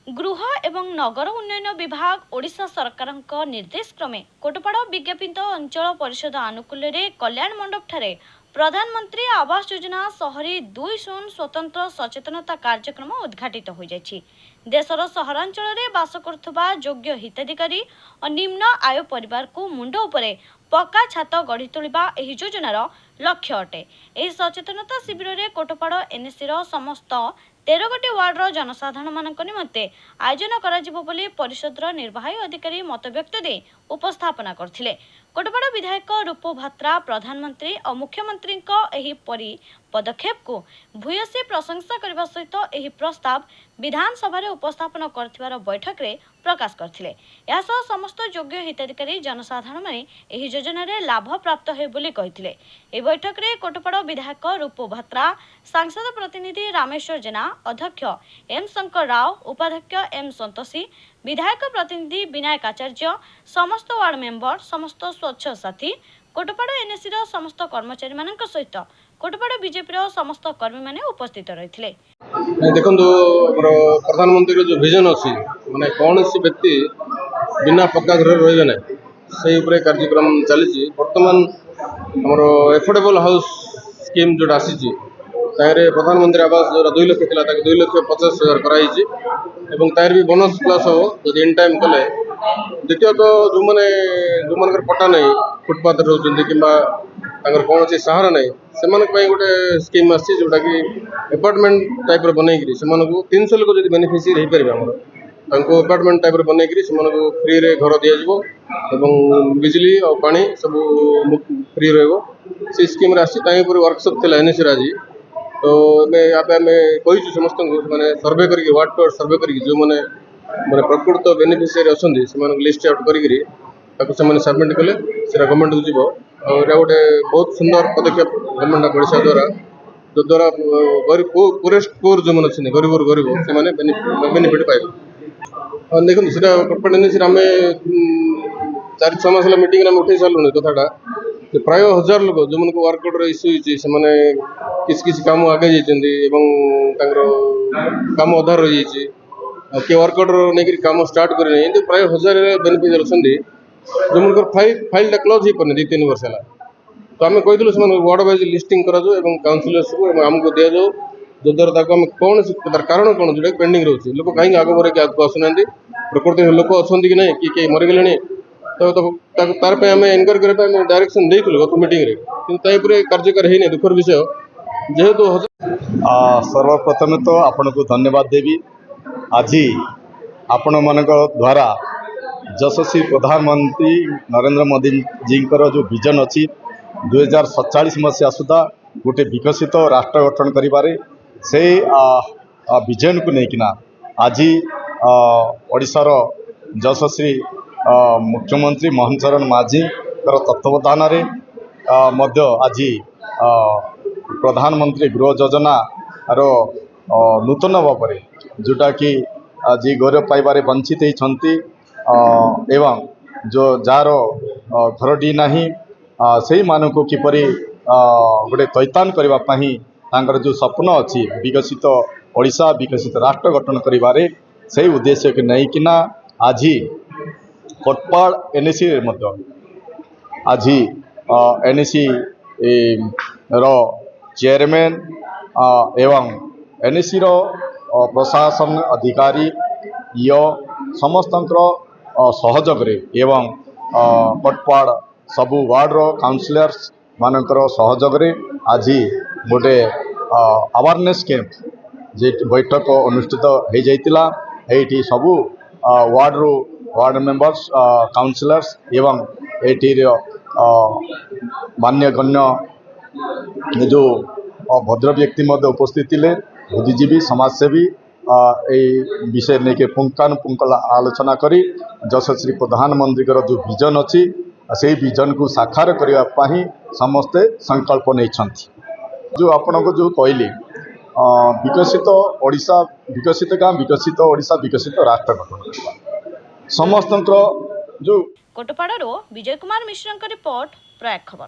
गृह एवं नगर उन्नयन विभाग ओडिशा सरकार निर्देश क्रमे कोटपाड़ विज्ञापित अंचल परिषद आनुकूल्य कल्याण मंडप ठारे प्रधानमंत्री आवास योजना शहरी 2 स्वतंत्र सचेतनता कार्यक्रम उद्घाटित हो जायछि। देशर सहरांचल में बास करुवा योग्य हिताधिकारी और निम्न आय परिवार को मुंड उपरे पक्का छात गढ़ी तोलिबा एही योजनार लक्ष्य अटे। एही सचेतनता शिविर में कोटपाड़ एनएसी समस्त 13 गोटी वार्डर जनसाधारण मानक निमंते आयोजन करा बोली परिषदर निर्वाही अधिकारी मतव्यक्त दे उपस्थापना करथिले। कोटपाड़ विधायक रूप भात्रा प्रधानमंत्री और मुख्यमंत्री एही परी पदक्षेप को भूयसी प्रशंसा करने सहित एही प्रस्ताव विधानसभा उपस्थापन कर बैठक रे प्रकाश करथिले। या समस्त योग्य हिताधिकारी जनसाधारण माने एही योजना रे लाभ प्राप्त हे बोली कहिथिले। ए बैठक रे कोटपाड़ विधायक रूप भात्रा, सांसद प्रतिनिधि रामेश्वर जेना, अध्यक्ष एम शंकर राव, उपाध्यक्ष एम संतोषी, विधायक प्रतिनिधि विनायक आचार्य, समस्त वार्ड मेंबर, समस्त स्वच्छ साथी, कोटपाड़ एनएसी समस्त कर्मचारी मानक सहित कोटपाड़ बीजेपी समस्त कर्मी माने उपस्थित रही। देखो प्रधानमंत्री जो विजन अच्छी माने कौन सी व्यक्ति बिना पक्का घर रही ना से कार्यक्रम चली बर्तमान आमर एफोर्डेबल हाउस स्कीम जो आसी प्रधानमंत्री आवास जो 2 लाख था 2,50,000 कराई तार भी बोनस प्लस हो जब इन टाइम कले। द्वितीय तो जो मैंने पट्टा नहीं फुटपाथ रोचे कि कौन सी सहारा नहीं से गोटे स्कीम आसी जोटा कि अपार्टमेंट टाइप बनईकरी से 300 लोग जो बेनिफिशियरी हो पारे आमर अपार्टमेंट टाइप बनईकरी से फ्री रे घर दिज्व बिजली और पानी सब फ्री रे स्कीम आसी वर्कशॉप थी एनएसी आज तो आम कही समस्त मैंने सर्वे कर वार्ड टू वार्ड सर्वे कर जो मैंने प्रकृत बेनिफिशियरी अच्छा से लिस्ट आउट कर सबमिट कले गवर्नमेंट को जीव और गोटे बहुत सुंदर पदक्षेप गवर्नमेंट ओडिशा द्वारा जो द्वारा पुरेस्ट पुअर जो मैंने अच्छे गरीब गरीब से बेनिफिट पाए। देखो सीटा कोटपाड़ एनएसी आम 4-6 मास मीटिंग उठे सारूँ कथाटा प्राय 1000 लोग जो मन वर्क ऑर्डर इश्यू होती किसी काम आगे जाती काम अधा रही किए वर्क ऑर्डर नहीं कम स्टार्ट कर प्राय 1000 बेनिफिशियरी अच्छा जो मन फाइल क्लोज हो पाने 2-3 वर्ष है तो आम कही वार्ड वाइज लिस्टिंग करा काउंसिलर्स को आमको दि जाऊ जो द्वारा आम कौन तार कारण कौन जो पेंडिंग रोचे लोक कहीं आगे बढ़े आगे आसुना प्रकृति लोक अच्छा कि नहीं किए मरीगले तो तार आम एनक्वायरी करने डायरेक्शन देलु गत मीटिंग कार्यकारी है दुखर विषय जेहेतु सर्वप्रथम तो आपण को धन्यवाद देवी। आज आपण मान द्वारा यशस्वी प्रधानमंत्री नरेंद्र मोदी जी जो विजन अच्छी 2047 मसीहा सुधा गोटे विकसित राष्ट्र गठन करिबारे से विजन को लेकिना आज ओडिशार यशस्वी मुख्यमंत्री मोहन चरण माझी तत्वावधान आज प्रधानमंत्री गृह योजना रो नूतन भाव जोटा कि आज गौरव पाइबारे वंचित होती एवं जो जार घरटी नहीं से मानक किपरि गोटे तैतान करने जो स्वप्न अच्छी विकसित ओडिशा विकसित राष्ट्र गठन करिबारे से उद्देश्य के नहीं किना आज कोटपाड़ एनएसी आज एनएसी रो चेयरमैन एवं एनएसी रो प्रशासन अधिकारी यो समस्त सहयोग एवं कोटपाड़ सबू वार्ड रो काउंसिलर्स मानकर सहयोग आज गोटे अवेयरनेस कैंप जे बैठक अनुष्ठित हो जाइतिला। एठी सबू वार्ड रो वार्ड मेंबर्स काउंसिलर्स एवं एठी मान्यगण्य जो भद्र व्यक्ति उपस्थित थे बुद्धिजीवी समाजसेवी विषय नहीं पुंखानुपुंख आलोचना करी यशस्वी प्रधानमंत्री जो विजन अच्छी से विजन को साकार करने समस्ते संकल्प नहीं जो आपण को जो कहली विकसित ओडिशा विकसित गाँ विकसित ओडिशा विकसित राष्ट्र गठन समस्त जो कोटपाड़ विजय कुमार मिश्र रिपोर्ट प्रयाग खबर।